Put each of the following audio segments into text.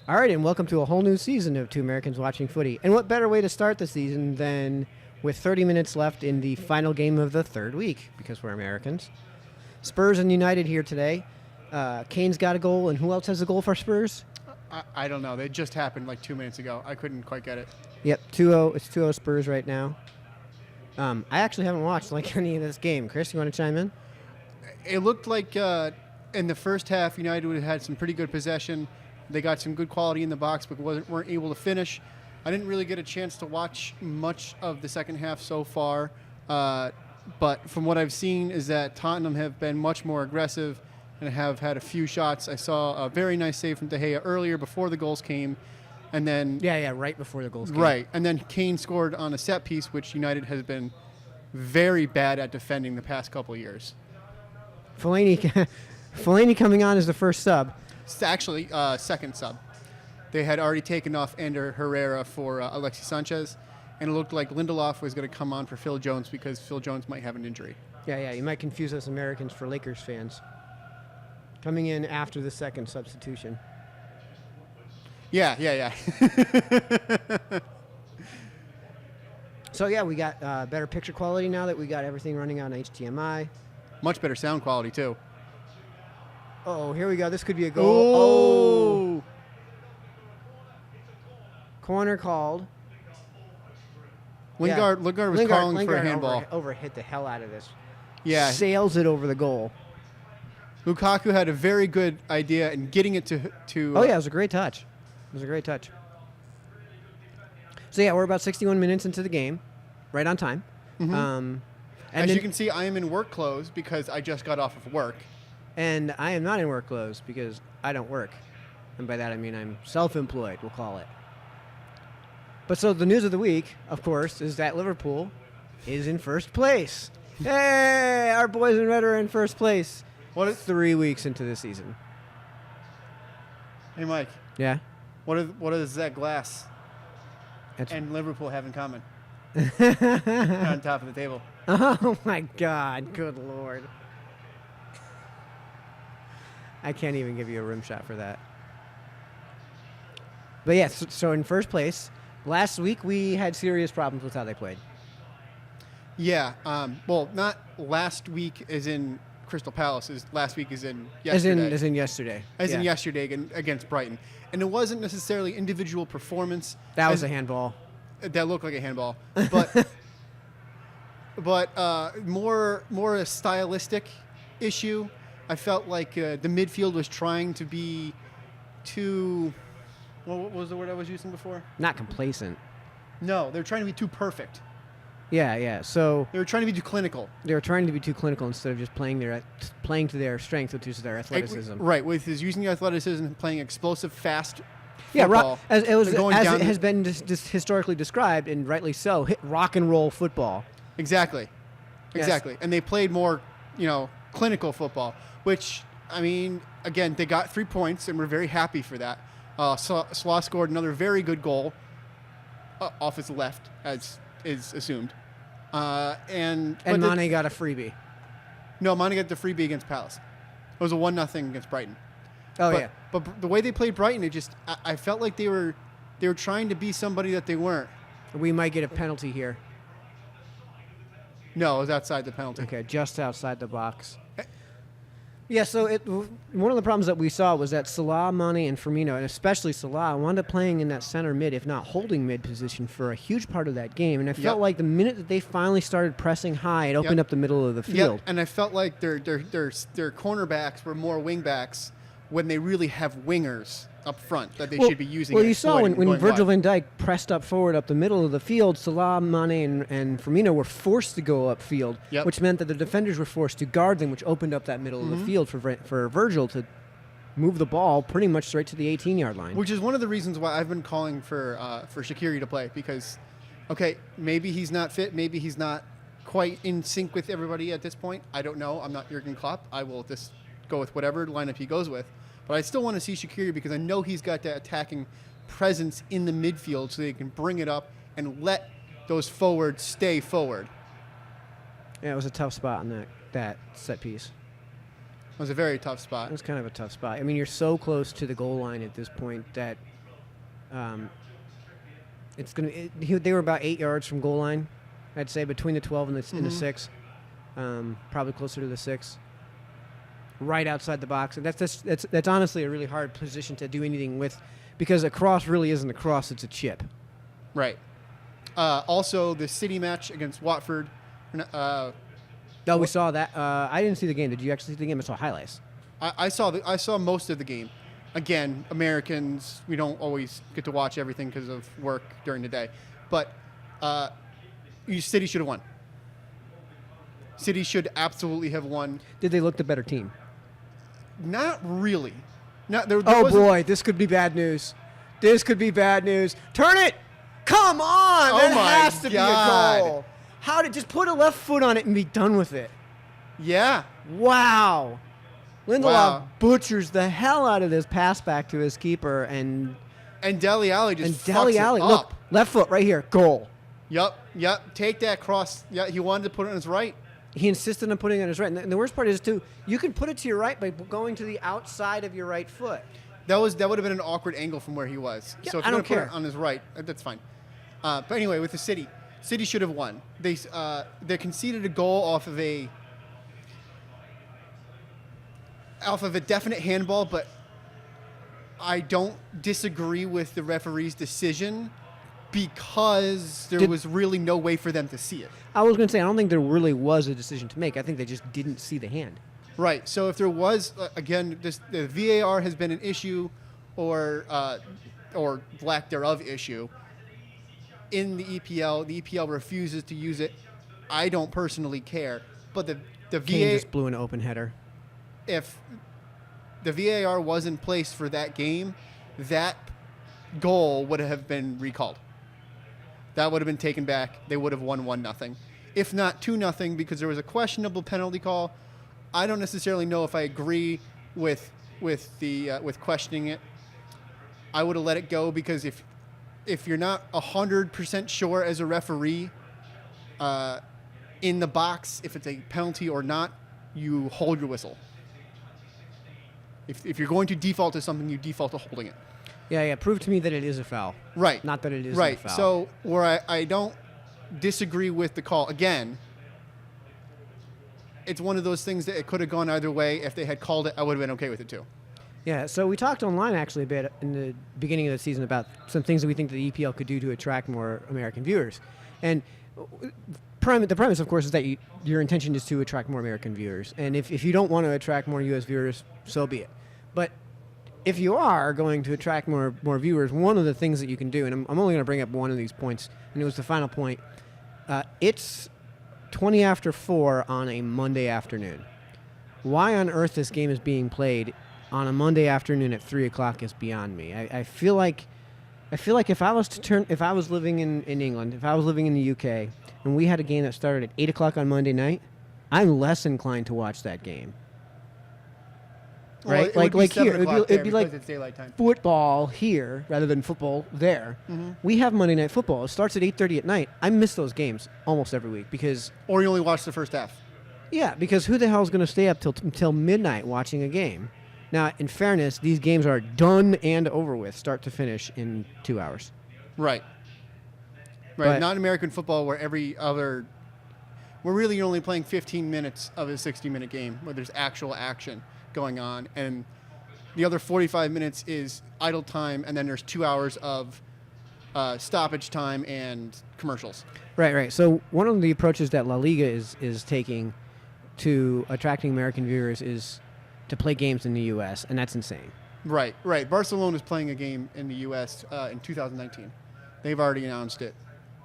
All right, and welcome to a whole new season of Two Americans Watching Footy. And what better way to start the season than with 30 minutes left in the final game of the third week, because we're Americans. Spurs and United here today. Kane's got a goal, and who else has a goal for Spurs? I don't know. They just happened like 2 minutes ago. I couldn't quite get it. Yep, 2-0. It's 2-0 Spurs right now. I actually haven't watched any of this game. Chris, you want to chime in? It looked like in the first half, United would have had some pretty good possession. They got some good quality in the box, but weren't able to finish. I didn't really get a chance to watch much of the second half so far, but from what I've seen is that Tottenham have been much more aggressive and have had a few shots. I saw a very nice save from De Gea earlier before the goals came, and then right before the goals came. Right, and then Kane scored on a set piece, which United has been very bad at defending the past couple of years. Fellaini coming on as the first sub. It's actually second sub. They had already taken off Ander Herrera for Alexis Sanchez, and it looked like Lindelof was going to come on for Phil Jones because Phil Jones might have an injury. Yeah, you might confuse us Americans for Lakers fans. Coming in after the second substitution. Yeah. So, we got better picture quality now that we got everything running on HDMI. Much better sound quality, too. Oh, here we go. This could be a goal. Oh! Corner called. Lingard was calling for a handball. Over hit the hell out of this. Yeah. Sails it over the goal. Lukaku had a very good idea in getting it to Oh, yeah, it was a great touch. So, we're about 61 minutes into the game. Right on time. Mm-hmm. As you can see, I am in work clothes because I just got off of work. And I am not in work clothes because I don't work. And by that I mean I'm self-employed, we'll call it. But so the news of the week, of course, is that Liverpool is in first place. Hey, our boys in red are in first place. 3 weeks into the season. Hey, Mike. Yeah? What does that glass and Liverpool have in common? On top of the table. Oh, my God. Good Lord. I can't even give you a rim shot for that. But, so in first place, last week we had serious problems with how they played. Yeah. Well, not last week as in Crystal Palace. Last week as in yesterday. As in yesterday. In yesterday against Brighton. And it wasn't necessarily individual performance. That was a handball. That looked like a handball. But more a stylistic issue. I felt like the midfield was trying to be too... What was the word I was using before? Not complacent. No, they were trying to be too perfect. Yeah. So they were trying to be too clinical. They were trying to be too clinical instead of just playing to their strength, which is their athleticism. Right, with his using the athleticism, playing explosive, fast football. As it has been just historically described, and rightly so, hit rock and roll football. Exactly. Yes. And they played more, clinical football, which, I mean, again, they got 3 points, and we're very happy for that. Salah scored another very good goal off his left, as is assumed. And Mane got a freebie. No, Mane got the freebie against Palace. It was a 1-0 against Brighton. Yeah. But the way they played Brighton, I felt like they were trying to be somebody that they weren't. We might get a penalty here. No, it was outside the penalty. Okay, just outside the box. Yeah, so one of the problems that we saw was that Salah, Mane, and Firmino, and especially Salah, wound up playing in that center mid, if not holding mid position, for a huge part of that game. And I felt like the minute that they finally started pressing high, it opened up the middle of the field. And I felt like their cornerbacks were more wingbacks when they really have wingers up front that they should be using. Well, you saw when Virgil van Dijk pressed up forward up the middle of the field, Salah, Mane, and Firmino were forced to go upfield, which meant that the defenders were forced to guard them, which opened up that middle of the field for Virgil to move the ball pretty much straight to the 18-yard line. Which is one of the reasons why I've been calling for Shaqiri to play, because, okay, maybe he's not fit, maybe he's not quite in sync with everybody at this point. I don't know. I'm not Jurgen Klopp. I will just go with whatever lineup he goes with. But I still want to see Shaqiri because I know he's got that attacking presence in the midfield so they can bring it up and let those forwards stay forward. Yeah, it was a tough spot on that set piece. It was a very tough spot. It was kind of a tough spot. I mean, you're so close to the goal line at this point that it's going to. They were about 8 yards from goal line, I'd say, between the 12 and the 6. Probably closer to the 6. Right outside the box. And that's honestly a really hard position to do anything with, because a cross really isn't a cross, it's a chip. Right. Also, the City match against Watford. We saw that. I didn't see the game. Did you actually see the game? I saw highlights. I saw most of the game. Again, Americans, we don't always get to watch everything because of work during the day. But City should have won. City should absolutely have won. Did they look the better team? Not really. Boy, this could be bad news. This could be bad news. Turn it! Come on! Oh that my has to God. be a goal. How did just put a left foot on it and be done with it? Yeah. Wow. Lindelof Wow. butchers the hell out of this pass back to his keeper, and Dele Alli just Dele fucks Alli, it look, up. left foot right here, goal. Yep. Take that cross. Yeah, he wanted to put it on his right. He insisted on putting it on his right. And the worst part is, too, you can put it to your right by going to the outside of your right foot. That would have been an awkward angle from where he was. Yeah, so if I you're don't gonna care. put it on his right, that's fine. But anyway, with the City should have won. They conceded a goal off of a definite handball, but I don't disagree with the referee's decision because there was really no way for them to see it. I was going to say, I don't think there really was a decision to make. I think they just didn't see the hand. Right. So if there was, again, the VAR has been an issue or lack thereof issue in the EPL. The EPL refuses to use it. I don't personally care. But the Kane VAR, just blew an open header. if the VAR was in place for that game, that goal would have been recalled. That would have been taken back. They would have won 1-0. If not 2-0, because there was a questionable penalty call. I don't necessarily know if I agree with questioning it. I would have let it go, because if you're not 100% sure as a referee in the box if it's a penalty or not, you hold your whistle. If you're going to default to something, you default to holding it. Yeah. Prove to me that it is a foul. Right. Not that it isn't right. a foul. So where I don't disagree with the call, again, it's one of those things that it could have gone either way. If they had called it, I would have been okay with it too. Yeah, so we talked online actually a bit in the beginning of the season about some things that we think the EPL could do to attract more American viewers. And the premise, of course, is that your intention is to attract more American viewers. And if you don't want to attract more U.S. viewers, so be it. But if you are going to attract more viewers, one of the things that you can do, and I'm only going to bring up one of these points, and it was the final point, it's 20 after 4 on a Monday afternoon. Why on earth this game is being played on a Monday afternoon at 3 o'clock is beyond me. I feel like if I was living in England, if I was living in the UK, and we had a game that started at 8 o'clock on Monday night, I'm less inclined to watch that game. Right? Well, like here, it'd be like it's daylight time. football here rather than football there. Mm-hmm. We have Monday Night Football. It starts at 8:30 at night. I miss those games almost every week because Or you only watch the first half. because who the hell is going to stay up till midnight watching a game? Now, in fairness, these games are done and over with, start to finish, in 2 hours. Right. But- Not American football where we're really only playing 15 minutes of a 60-minute game where there's actual action going on, and the other 45 minutes is idle time, and then there's 2 hours of stoppage time and commercials. Right. So one of the approaches that La Liga is taking to attracting American viewers is to play games in the U.S., and that's insane. Right. Barcelona is playing a game in the U.S. In 2019. They've already announced it.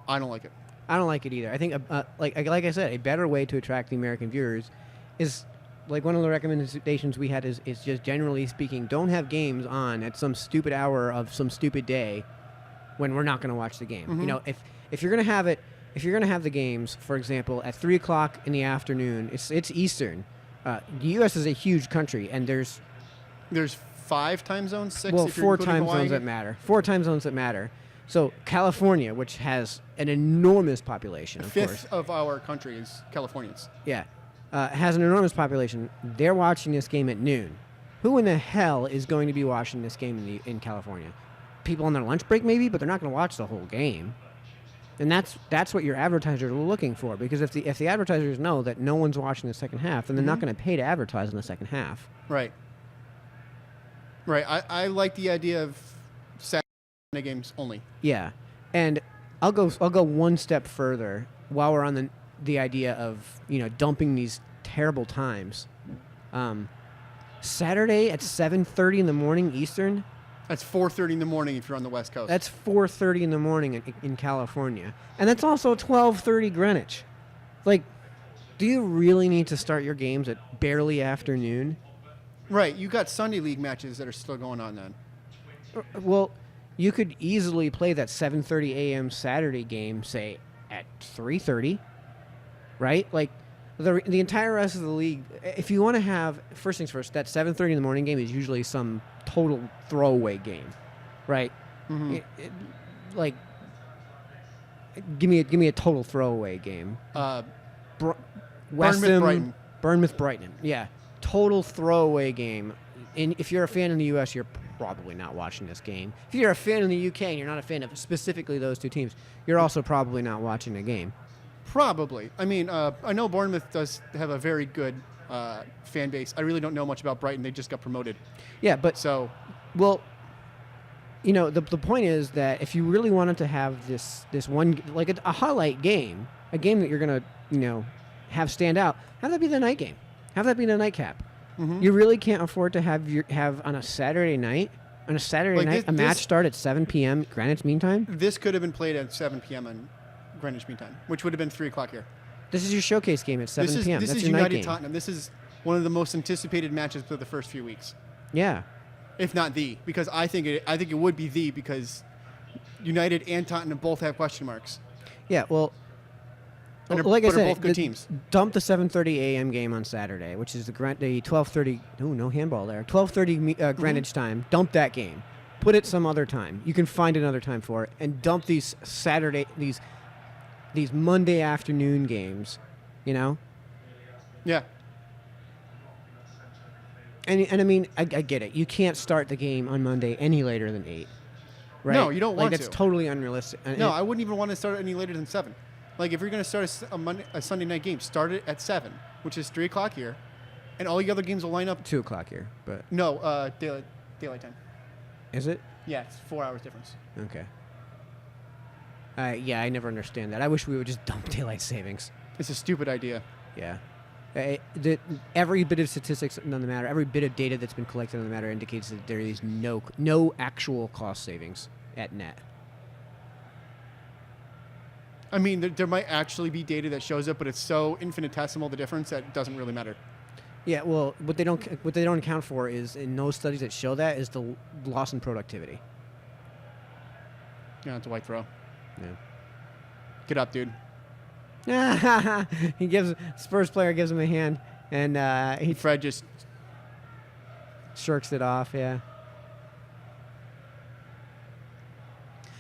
I don't like it. I don't like it either. I think, like I said, a better way to attract the American viewers is, like, one of the recommendations we had is just generally speaking, don't have games on at some stupid hour of some stupid day when we're not going to watch the game. Mm-hmm. You know, if you're going to have it, if you're going to have the games, for example, at 3 o'clock in the afternoon, it's Eastern. The U.S. is a huge country, and there's 5 time zones, 6. well, if you're 4 including time Hawaii. zones that matter. 4 time zones that matter. So California, which has an enormous population, A of fifth course. of our country is Californians. Yeah. has an enormous population. They're watching this game at noon. Who in the hell is going to be watching this game in California? People on their lunch break, maybe, but they're not going to watch the whole game. And that's what your advertisers are looking for. Because if the advertisers know that no one's watching the second half, then they're not going to pay to advertise in the second half. Right. Right. I like the idea of Saturday games only. Yeah, and I'll go one step further while we're on the idea of dumping these terrible times. Saturday at 7:30 in the morning Eastern. That's 4:30 in the morning if you're on the West Coast. That's 4:30 in the morning in California, and that's also 12:30 Greenwich. Like, do you really need to start your games at barely afternoon? Right. You got Sunday League matches that are still going on then. Well, you could easily play that 7:30 a.m. Saturday game, say, at 3:30, right? Like, the entire rest of the league, if you want to have, first things first, that 7:30 in the morning game is usually some total throwaway game, right? Mm-hmm. Give me a total throwaway game. Bournemouth-Brighton. Bournemouth-Brighton, yeah. Total throwaway game. And if you're a fan in the U.S., you're probably not watching this game. If you're a fan in the U.K. and you're not a fan of specifically those two teams, you're also probably not watching the game. Probably. I mean, I know Bournemouth does have a very good fan base. I really don't know much about Brighton. They just got promoted. Yeah, but So, well, the point is that if you really wanted to have this one, like a highlight game, a game that you're gonna have stand out, have that be the night game. Have that be the nightcap. mm-hmm. You really can't afford to have on a Saturday night. On a Saturday Like night, a match start at 7 p.m. Greenwich Mean Time. This could have been played at 7 p.m. on Greenwich Mean Time, which would have been 3 o'clock here. This is your showcase game at 7 p.m. This That's is your night United game. Tottenham. This is one of the most anticipated matches for the first few weeks, Yeah. if not the. Because I think it would be the, because United and Tottenham both have question marks. Yeah. Well, But are- like I but are said, both good teams. Dump the 7:30 a.m. game on Saturday, which is the 12:30. Oh, no handball there. 12:30 Greenwich time. Dump that game. Put it some other time. You can find another time for it, and dump these these Monday afternoon games. Yeah. And I mean, I get it. You can't start the game on Monday any later than 8. Right? No, you don't want that's to. totally unrealistic. No, I wouldn't even want to start it any later than 7. Like, if you're going to start a Sunday night game, start it at 7, which is 3 o'clock here, and all the other games will line up. 2 o'clock here, but No, daylight time. is it? Yeah, it's 4 hours difference. Okay. Yeah, I never understand that. I wish we would just dump daylight savings. It's a stupid idea. Yeah. Every bit of statistics on the matter, every bit of data that's been collected on the matter indicates that there is no actual cost savings at net. I mean, there might actually be data that shows up, but it's so infinitesimal, the difference, that it doesn't really matter. Yeah, well, what they don't account for is, in those studies that show that, is the loss in productivity. Yeah, it's a white throw. Yeah. Get up, dude. Spurs player gives him a hand, and he Fred just... shirks it off. Yeah.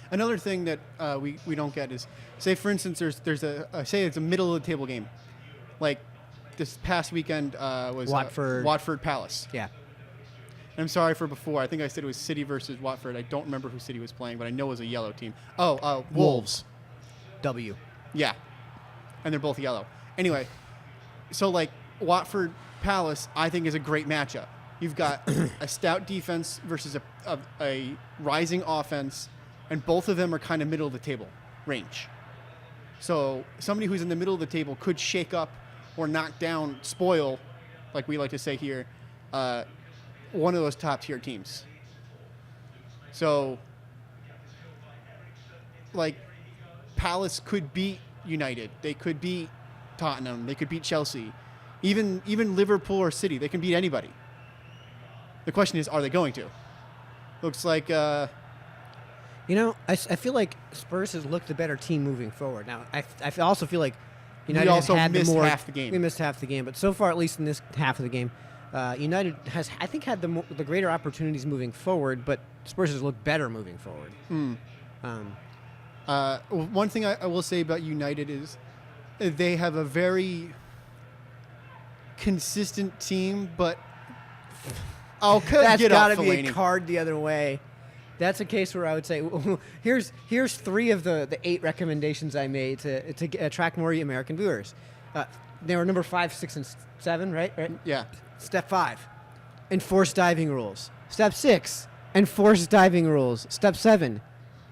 Another thing that we don't get is, say for instance, there's say it's a middle of the table game, like this past weekend was Watford Palace. Yeah. And I'm sorry for before. I think I said it was City versus Watford. I don't remember who City was playing, but I know it was a yellow team. Wolves. W. Yeah. And they're both yellow. Anyway, so like Watford Palace, I think is a great matchup. You've got a stout defense versus a rising offense, and both of them are kind of middle of the table range. So somebody who's in the middle of the table could shake up or knock down, spoil, like we like to say here, one of those top tier teams. So, like, Palace could beat United. They could beat Tottenham. They could beat Chelsea. Even Liverpool or City. They can beat anybody. The question is, are they going to? Looks like... I feel like Spurs has looked the better team moving forward. Now, I also feel like United we also has had missed the more... half the game. We missed half the game, but so far, at least in this half of the game, United has, I think, had the greater opportunities moving forward, but Spurs has looked better moving forward. One thing I will say about United is they have a very consistent team, but I'll That's get got off to be a Fellaini. card the other way. That's a case where I would say, here's 3 of the 8 recommendations I made to attract more American viewers. They were number 5, 6, and 7, right? Yeah. Step 5, enforce diving rules. Step 6, enforce diving rules. Step 7,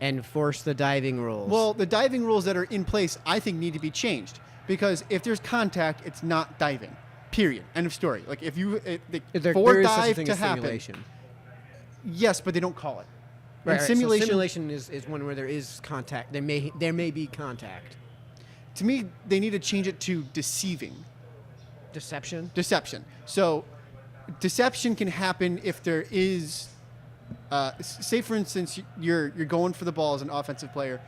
enforce the diving rules. Well, the diving rules that are in place, I think, need to be changed because if there's contact, it's not diving. Period. End of story. Like if you for there is such a dive thing to as happen, simulation. yes, but they don't call it. Right, And right. simulation, So simulation is one where there is contact. There may be contact. to me, they need to change it to deceiving. Deception. So, deception can happen if there is, say for instance, you're going for the ball as an offensive player,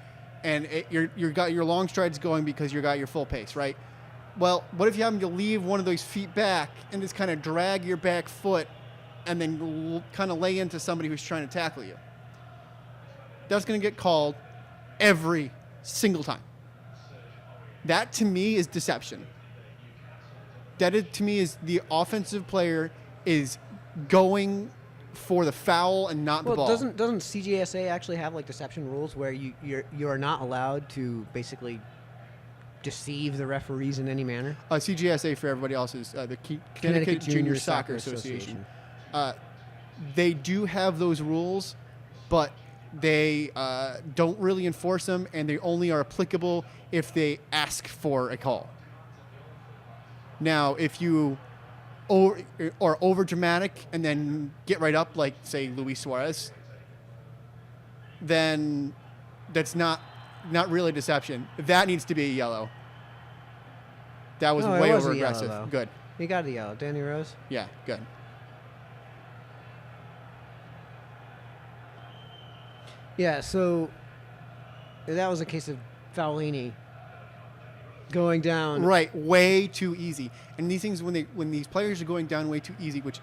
and you got your long strides going because you got your full pace, right? Well, what if you happen to leave one of those feet back and just kind of drag your back foot, and then kind of lay into somebody who's trying to tackle you? That's going to get called every single time. That to me is deception. To me is the offensive player is going for the foul and not the ball. Doesn't CGSA actually have like deception rules where you are not allowed to basically deceive the referees in any manner? CGSA for everybody else is the Connecticut Junior Soccer Association. They do have those rules, but they don't really enforce them, and they only are applicable if they ask for a call. Now, if you are over dramatic and then get right up, like say Luis Suarez, then that's not really deception. That needs to be a yellow. That was way over aggressive. Yellow, good. You got the yellow. Danny Rose? Yeah, good. Yeah, so that was a case of Fellaini going down. Right, way too easy. And these things, when these players are going down way too easy, which,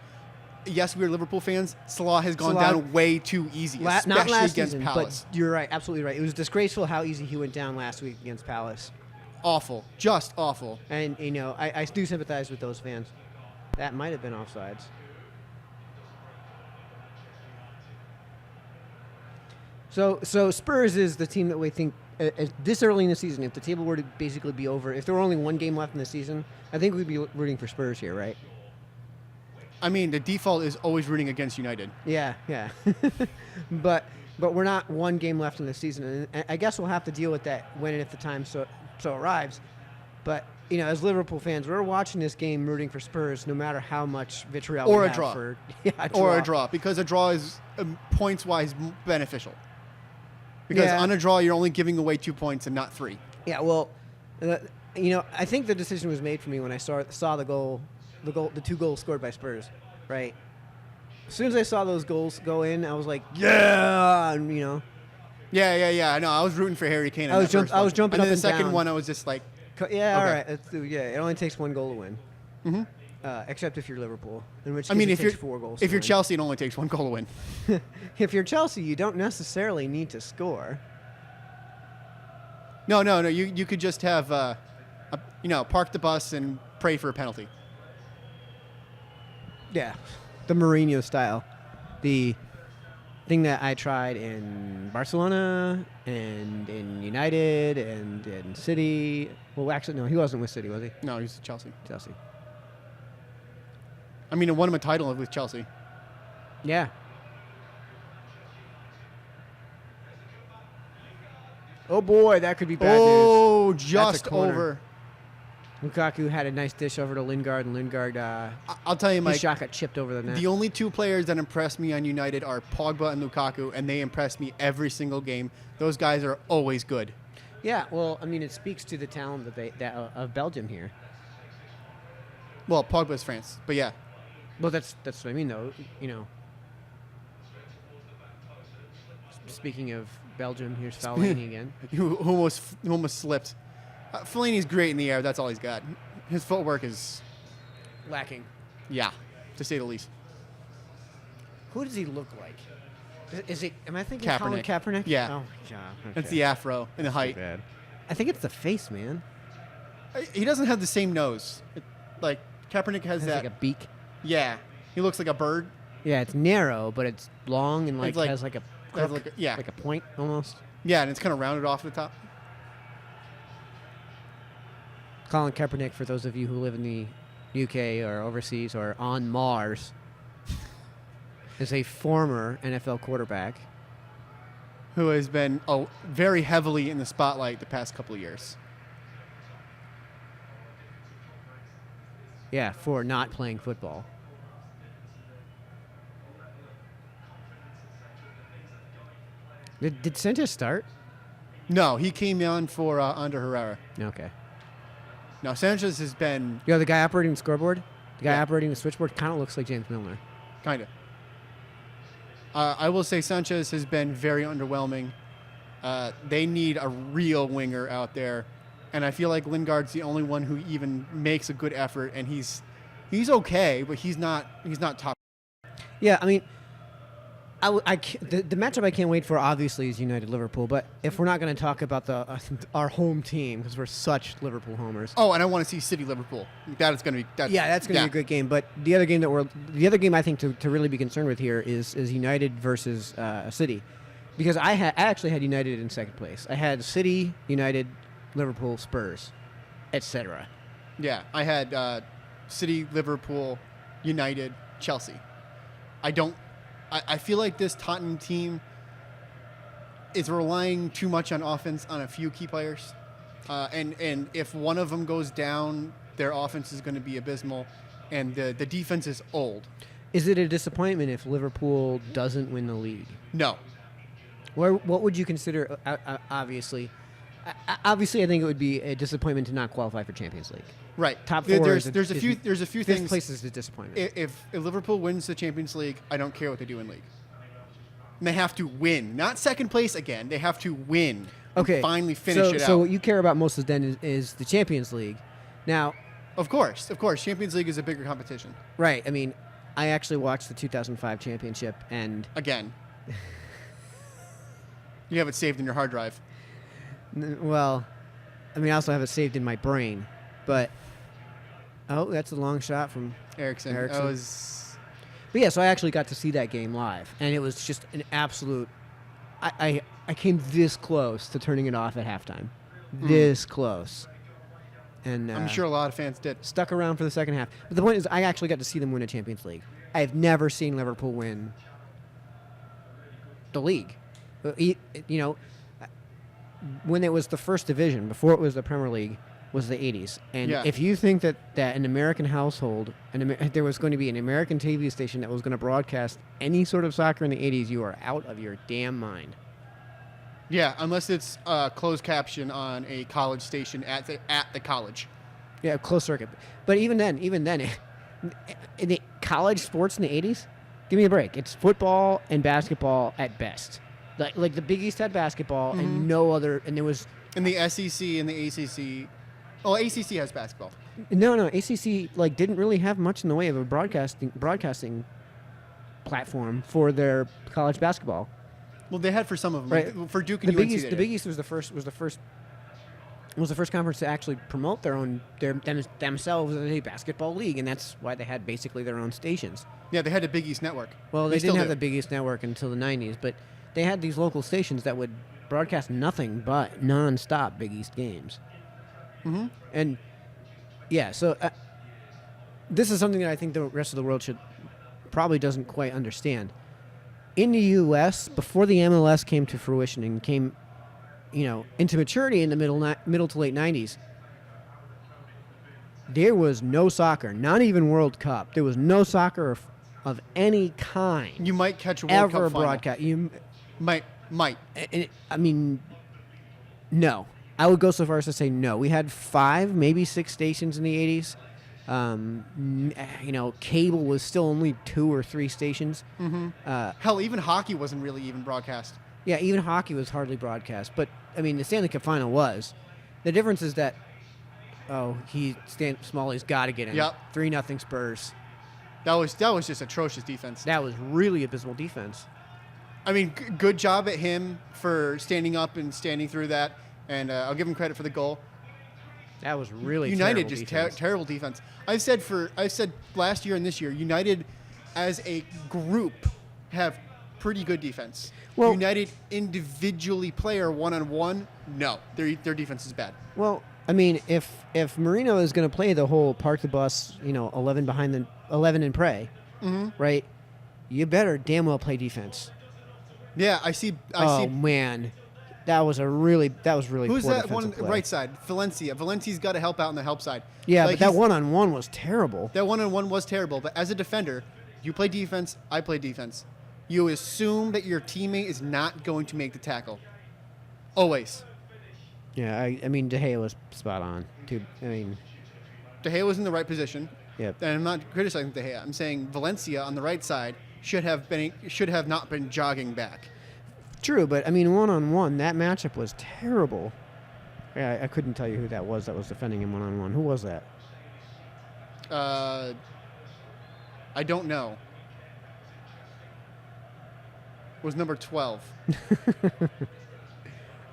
yes, we're Liverpool fans, Salah has gone down way too easy, especially not last against season, Palace. but you're right, absolutely right. It was disgraceful how easy he went down last week against Palace. Awful, just awful. And, I do sympathize with those fans. That might have been offsides. So Spurs is the team that we think this early in the season, if the table were to basically be over, if there were only one game left in the season, I think we'd be rooting for Spurs here, right? I mean, the default is always rooting against United. Yeah. but we're not one game left in the season, and I guess we'll have to deal with that when and if the time so arrives. But as Liverpool fans, we're watching this game rooting for Spurs, no matter how much vitriol or we a have draw, or a draw, because a draw is points-wise beneficial. Because on a draw, you're only giving away 2 points and not 3. Yeah, well, I think the decision was made for me when I saw the 2 goals scored by Spurs, right? As soon as I saw those goals go in, I was like, yeah, and, Yeah. I know. I was rooting for Harry Kane. I was jumping and up and then the second down. one, I was just like, yeah, okay. all right. It only takes 1 goal to win. Mm-hmm. Except if you're Liverpool, in which case I mean, it if takes you're 4 goals. if to you're win. Chelsea, it only takes 1 goal to win. If you're Chelsea, you don't necessarily need to score. No. You could just have, park the bus and pray for a penalty. Yeah, the Mourinho style. The thing that I tried in Barcelona and in United and in City. Well, actually, no, he wasn't with City, was he? No, he's Chelsea. Chelsea. I mean, it won him a title with Chelsea. Yeah. Oh, boy, that could be bad news. Oh, That's just a corner. over. Lukaku had a nice dish over to Lingard, and Lingard, I'll tell you, his Mike, shot got chipped over the net. the only 2 players that impress me on United are Pogba and Lukaku, and they impress me every single game. Those guys are always good. Yeah, well, I mean, it speaks to the talent of Belgium here. Well, Pogba's France, but yeah. Well, that's what I mean, though. Speaking of Belgium, here's Fellaini again. who almost slipped. Fellaini's great in the air. That's all he's got. His footwork is, Lacking. yeah, to say the least. Who does he look like? Is it? Am I thinking Kaepernick. Colin Kaepernick? Yeah. Oh my god. That's the afro and the height. Bad. I think it's the face, man. He doesn't have the same nose. Kaepernick has It's that. like a beak. Yeah, he looks like a bird. Yeah, it's narrow, but it's long and It's like- has like a has crook, like a- like a point almost. Yeah, and it's kind of rounded off at the top. Colin Kaepernick, for those of you who live in the UK or overseas or on Mars, is a former NFL quarterback. Who has been very heavily in the spotlight the past couple of years. Yeah, for not playing football. Did Sanchez start? No, he came on for Ander Herrera. Okay. Now, Sanchez has been The guy operating the scoreboard, the guy Yeah. operating the switchboard, kind of looks like James Milner. kind of. I will say Sanchez has been very underwhelming. They need a real winger out there, and I feel like Lingard's the only one who even makes a good effort, and he's okay, but he's not top. Yeah, I mean, the matchup I can't wait for obviously is United Liverpool. But if we're not going to talk about our home team because we're such Liverpool homers. Oh, and I want to see City Liverpool. That's going to be That's going to be a good game. But the other game I think to really be concerned with here is United versus City, because I actually had United in second place. I had City, United, Liverpool, Spurs, etc. Yeah, I had City, Liverpool, United, Chelsea. I feel like this Tottenham team is relying too much on offense on a few key players. And if one of them goes down, their offense is going to be abysmal. And the defense is old. Is it a disappointment if Liverpool doesn't win the league? No. What would you consider, obviously, I think it would be a disappointment to not qualify for Champions League. Right. Top four. There's a few Fifth things. place is a disappointment. If Liverpool wins the Champions League, I don't care what they do in league. And they have to win, not second place again. They have to win. Okay. And finally finish it out. So what you care about most then is the Champions League. Now, Of course. Champions League is a bigger competition. right? I mean, I actually watched the 2005 championship, and Again. You have it saved in your hard drive. well, I mean, I also have it saved in my brain, but that's a long shot from Ericsson. Eriksen. That was. But yeah, so I actually got to see that game live, and it was just an absolute. I came this close to turning it off at halftime, this close, and I'm sure a lot of fans did. stuck around for the second half. But the point is, I actually got to see them win a Champions League. I have never seen Liverpool win the league. When it was the first division, before it was the Premier League, was the 80s. And Yeah. if you think that an American household, there was going to be an American TV station that was going to broadcast any sort of soccer in the 80s, you are out of your damn mind. Yeah, unless it's closed caption on a college station at the college. Yeah, closed circuit. But even then, in the college sports in the 80s, give me a break. It's football and basketball at best. Like the Big East had basketball and no other, and there was... And the SEC and the ACC. Oh, ACC has basketball. No, ACC didn't really have much in the way of a broadcasting platform for their college basketball. Well, they had for some of them. Right. For Duke The and Big UNC. East, the Big East was the first conference to actually promote themselves as a basketball league, and that's why they had basically their own stations. Yeah, they had a Big East network. Well, they still didn't have do. the Big East network until the 90s, but they had these local stations that would broadcast nothing but non-stop Big East games. Mm-hmm. And yeah, so this is something that I think the rest of the world probably doesn't quite understand. In the U.S., before the MLS came to fruition and came, into maturity in the middle to late 90s, there was no soccer, not even World Cup. There was no soccer of any kind You might catch a World ever Cup final. broadcast. Might. I mean, no. I would go so far as to say no. We had 5, maybe 6 stations in the 80s. Cable was still only 2 or 3 stations. Mm-hmm. Hell, even hockey wasn't really even broadcast. Yeah, even hockey was hardly broadcast. But, I mean, the Stanley Cup final was. The difference is that, Smalley's got to get in. Yep. 3-0 Spurs. That was just atrocious defense. That was really abysmal defense. I mean, good job at him for standing up and standing through that, and I'll give him credit for the goal. That was really United terrible just defense. terrible defense. I've said last year and this year, United as a group have pretty good defense. Well- United individually player one-on-one, no, their defense is bad. Well, I mean, if Marino is going to play the whole park the bus, 11 behind the 11 and pray, right? You better damn well play defense. Yeah, I see. Man, that was really Who's poor that one defensive play. right side? Valencia. Valencia's got to help out on the help side. Yeah, Like, but that he's- one-on-one was terrible. That one-on-one was terrible, but as a defender, you play defense, I play defense. You assume that your teammate is not going to make the tackle. Always. Yeah, I mean, De Gea was spot on, too. I mean, De Gea was in the right position. yep. And I'm not criticizing De Gea. I'm saying Valencia on the right side should have not been jogging back. True, but I mean, one-on-one, that matchup was terrible. Yeah, I couldn't tell you who that was defending him one-on-one. Who was that? I don't know. Was number 12.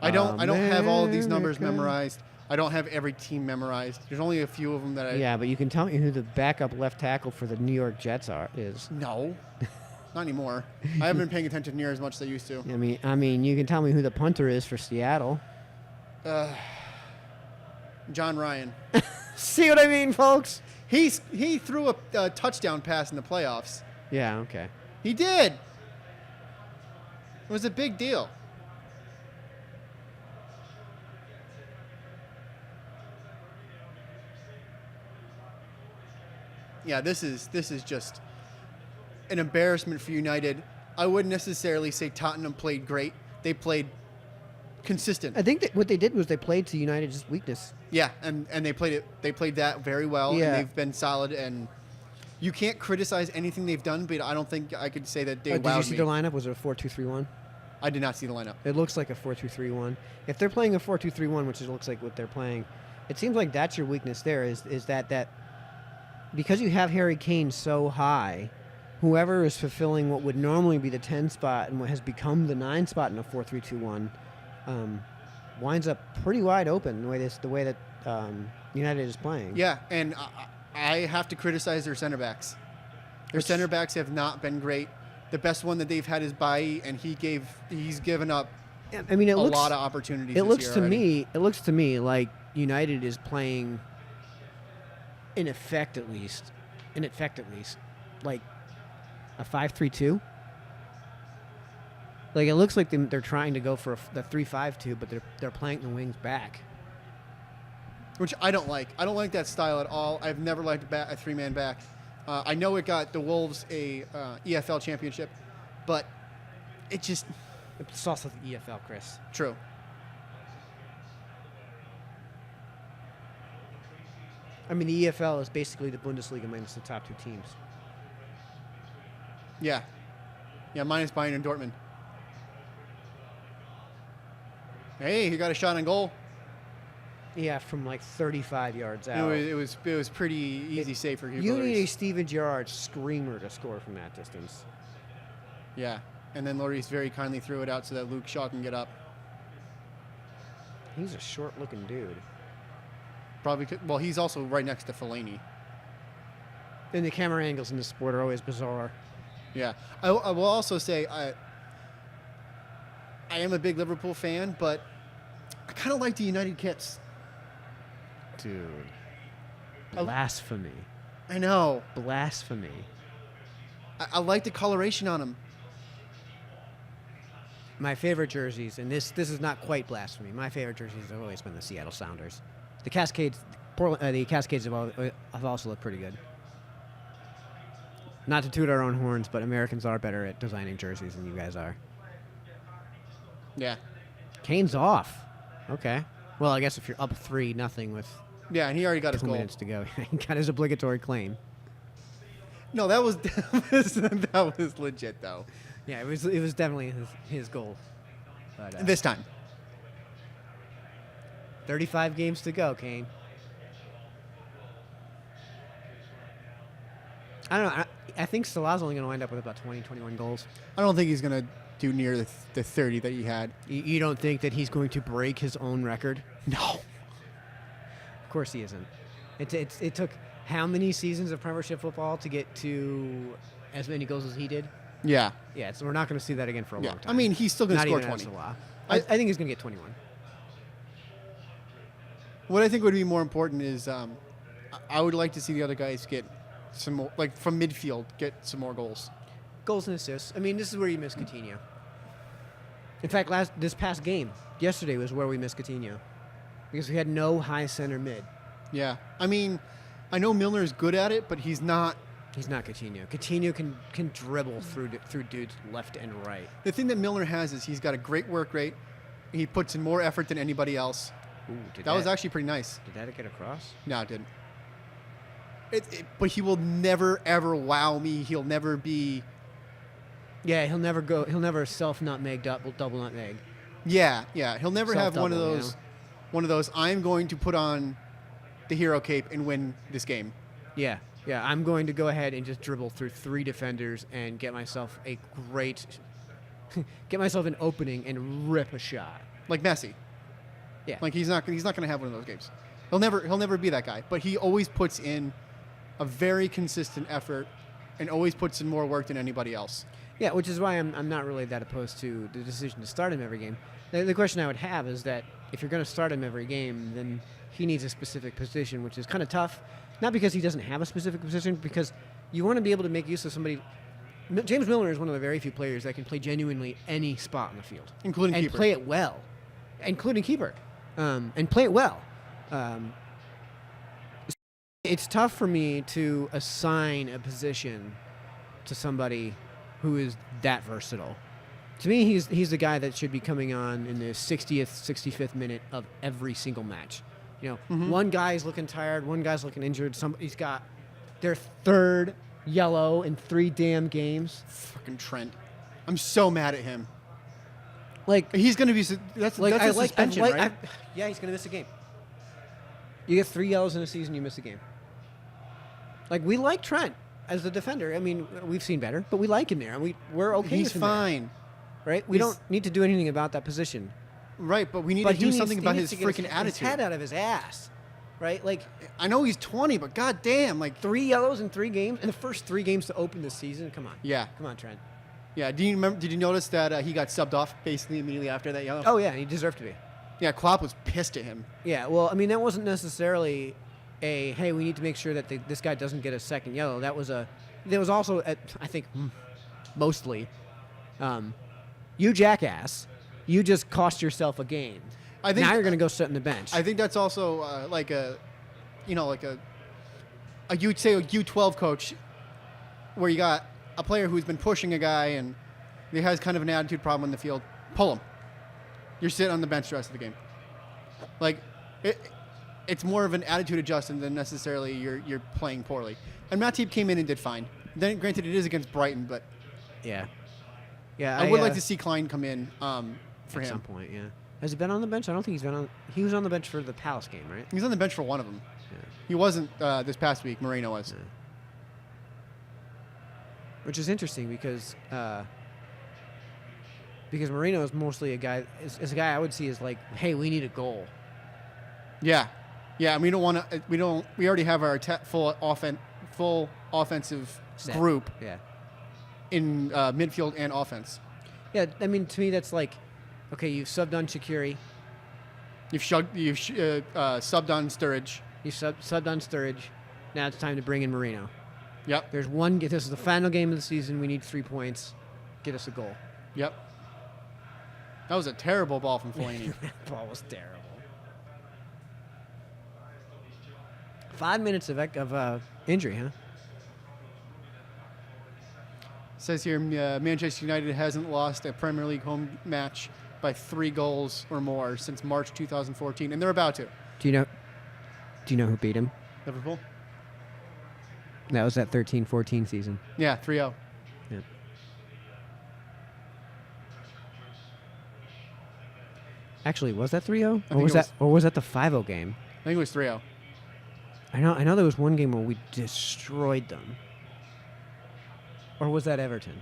I don't have all of these numbers America. memorized. I don't have every team memorized. There's only a few of them that I Yeah, but you can tell me who the backup left tackle for the New York Jets is. No. Not anymore. I haven't been paying attention near as much as I used to. I mean, you can tell me who the punter is for Seattle. John Ryan. See what I mean, folks? He threw a touchdown pass in the playoffs. Yeah, okay. He did. It was a big deal. Yeah, this is just an embarrassment for United. I wouldn't necessarily say Tottenham played great. They played consistent. I think that what they did was they played to United's weakness. Yeah, and they played that very well, Yeah. and they've been solid. And you can't criticize anything they've done, but I don't think I could say that they Did you wowed see me. their lineup? Was it a 4-2-3-1? I did not see the lineup. It looks like a 4-2-3-1. If they're playing a 4-2-3-1, which it looks like what they're playing, it seems like that's your weakness there is that because you have Harry Kane so high, whoever is fulfilling what would normally be the 10 spot and what has become the 9 spot in a 4-3-2-1 winds up pretty wide open the way that United is playing. Yeah, and I have to criticize their center backs. Their center backs have not been great. The best one that they've had is Bailly, and he's given up I mean, a lot of opportunities. It this looks year to already. me like United is playing, in effect at least, like a 5-3-2. Like, it looks like they're trying to go for the 3-5-2, but they're playing the wings back. Which I don't like. I don't like that style at all. I've never liked a three-man back. I know it got the Wolves a EFL championship, but it just It's also the EFL, Chris. true. I mean, the EFL is basically the Bundesliga minus the top 2 teams. Yeah, minus Bayern and Dortmund. Hey, he got a shot on goal. Yeah, from like 35 yards out. It was pretty easy save for Hugo You need a Lloris. Steven Gerrard screamer to score from that distance. Yeah, and then Lloris very kindly threw it out so that Luke Shaw can get up. He's a short-looking dude. Probably well, he's also right next to Fellaini. And the camera angles in this sport are always bizarre. Yeah, I will also say I am a big Liverpool fan, but I kind of like the United kits. Dude. Blasphemy. I know. Blasphemy. I like the coloration on them. My favorite jerseys, and this is not quite blasphemy. My favorite jerseys have always been the Seattle Sounders. The Cascades, the Cascades have also looked pretty good. Not to toot our own horns, but Americans are better at designing jerseys than you guys are. Yeah. Kane's off. Okay. Well, I guess if you're up 3-0 with Yeah, and he already got his 2 goal. minutes to go, he got his obligatory claim. No, that was that was legit though. Yeah, it was definitely his goal. But, This time. 35 games to go, Kane. I don't know. I think Salah's only going to wind up with about 20, 21 goals. I don't think he's gonna do near the 30 that he had. You don't think that he's going to break his own record? No. Of course he isn't. It took how many seasons of Premiership football to get to as many goals as he did? Yeah. Yeah, so we're not going to see that again for a long time. I mean, he's still going to Not score even 20. Salah. I think he's going to get 21. What I think would be more important is I would like to see the other guys get some more, like from midfield, get some more goals. Goals and assists. I mean, this is where you miss Coutinho. In fact, this past game, yesterday was where we missed Coutinho. Because we had no high center mid. Yeah. I mean, I know Milner is good at it, but he's not. He's not Coutinho. Coutinho can dribble through dudes left and right. The thing that Milner has is he's got a great work rate. He puts in more effort than anybody else. Ooh, that was actually pretty nice. Did that get across? No, it didn't. But he will never, ever wow me. He'll never be... Yeah, he'll never self-nutmeg, double nutmeg. Yeah. He'll never have one of those... You know? One of those, I'm going to put on the hero cape and win this game. Yeah, I'm going to go ahead and just dribble through 3 defenders and get myself an opening and rip a shot. Like Messi. Yeah. Like he's not going to have one of those games. He'll never be that guy, but he always puts in a very consistent effort and always puts in more work than anybody else. Yeah, which is why I'm not really that opposed to the decision to start him every game. The question I would have is that if you're going to start him every game, then he needs a specific position, which is kind of tough. Not because he doesn't have a specific position, because you want to be able to make use of somebody. James Milner is one of the very few players that can play genuinely any spot in the field. Including keeper. And play it well. Including keeper. And play it well. It's tough for me to assign a position to somebody who is that versatile. To me, he's the guy that should be coming on in the 60th, 65th minute of every single match. You know, One guy's looking tired, one guy's looking injured. Somebody's got their 3rd yellow in 3 damn games. Fucking Trent. I'm so mad at him. Like he's going to be that's a suspension, right? Yeah, he's going to miss a game. You get 3 yellows in a season, you miss a game. Like we like Trent as the defender. I mean, we've seen better, but we like him there, and we're okay. He's with him fine. There. Right? We don't need to do anything about that position. Right, but we need to do something about his freaking attitude. His head out of his ass. Right? Like, I know he's 20, but goddamn, like 3 yellows in 3 games, in the first 3 games to open the season. Come on. Yeah. Come on, Trent. Yeah. Did you notice that he got subbed off basically immediately after that yellow? Oh yeah, he deserved to be. Yeah, Klopp was pissed at him. Yeah. Well, I mean, that wasn't necessarily a hey, we need to make sure that this guy doesn't get a second yellow. There was also, I think, mostly. You jackass, you just cost yourself a game. I think now you're going to go sit on the bench. I think that's also like a you'd say a U12 coach where you got a player who's been pushing a guy and he has kind of an attitude problem in the field. Pull him. You're sitting on the bench the rest of the game. Like it's more of an attitude adjustment than necessarily you're playing poorly. And Matip came in and did fine. Then granted it is against Brighton, but yeah. I would like to see Klein come in for him. At some point, yeah. Has he been on the bench? I don't think he's been on. He was on the bench for the Palace game, right? He was on the bench for one of them. Yeah. He wasn't this past week. Moreno was. Yeah. Which is interesting because Moreno is mostly a guy. Is a guy I would see as like, hey, we need a goal. Yeah, and we don't want to. We already have our full offensive set group. Yeah. In midfield and offense. Yeah, I mean, to me, that's like, okay, you've subbed on Shaqiri. You've subbed on Sturridge. You've subbed on Sturridge. Now it's time to bring in Moreno. Yep. This is the final game of the season. We need 3 points. Get us a goal. Yep. That was a terrible ball from Fellaini. That ball was terrible. 5 minutes of injury, huh? Says here, Manchester United hasn't lost a Premier League home match by 3 goals or more since March 2014, and they're about to. Do you know who beat him? Liverpool? That was that 13-14 season. Yeah, 3-0. Yeah. Actually, was that 3-0? Or was that the 5-0 game? I think it was 3-0. I know there was one game where we destroyed them. Or was that Everton?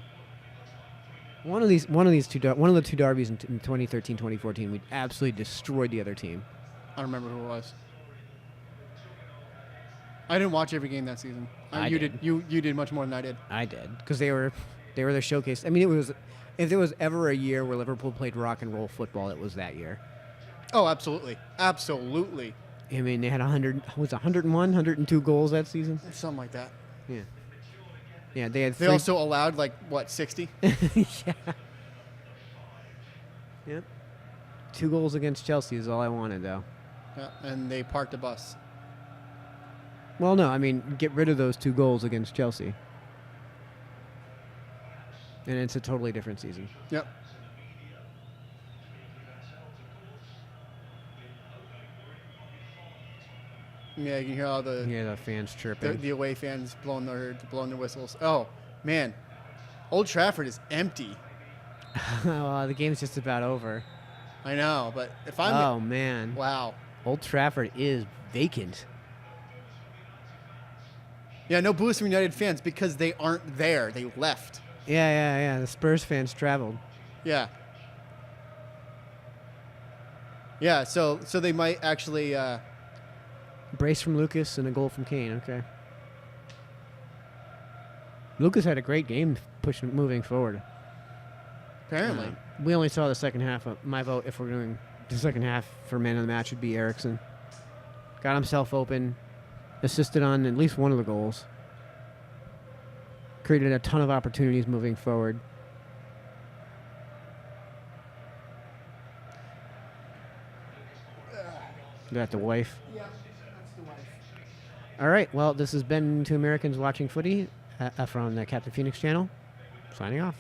One of the two derbies in 2013-2014, we absolutely destroyed the other team. I don't remember who it was. I didn't watch every game that season. I You did. You did much more than I did. I did, because they were their showcase. I mean, it was if there was ever a year where Liverpool played rock and roll football, it was that year. Oh, absolutely, absolutely. I mean, they had 101, 102 goals that season. Something like that. Yeah. Yeah, they had They three. also allowed 60. Yeah. Yep. 2 goals against Chelsea is all I wanted, though. Yeah, and they parked a bus. Well, no, I mean, get rid of those 2 goals against Chelsea. And it's a totally different season. Yep. Yeah, you can hear all the Yeah, the fans chirping. the away fans blowing their whistles. Oh man, Old Trafford is empty. Well, the game's just about over. I know, but if I'm Oh, man. wow, Old Trafford is vacant. yeah, no boost from United fans because they aren't there. They left. Yeah. The Spurs fans traveled. Yeah. Yeah, so they might actually. Brace from Lucas and a goal from Kane. Okay. Lucas had a great game moving forward. Apparently. We only saw the second half. My vote, if we're doing the second half for man of the match, would be Eriksson. Got himself open, assisted on at least one of the goals. Created a ton of opportunities moving forward. Is that the wife? Yeah, that's the wife. All right. Well, this has been Two Americans Watching Footy from the Captain Phoenix channel. Signing off.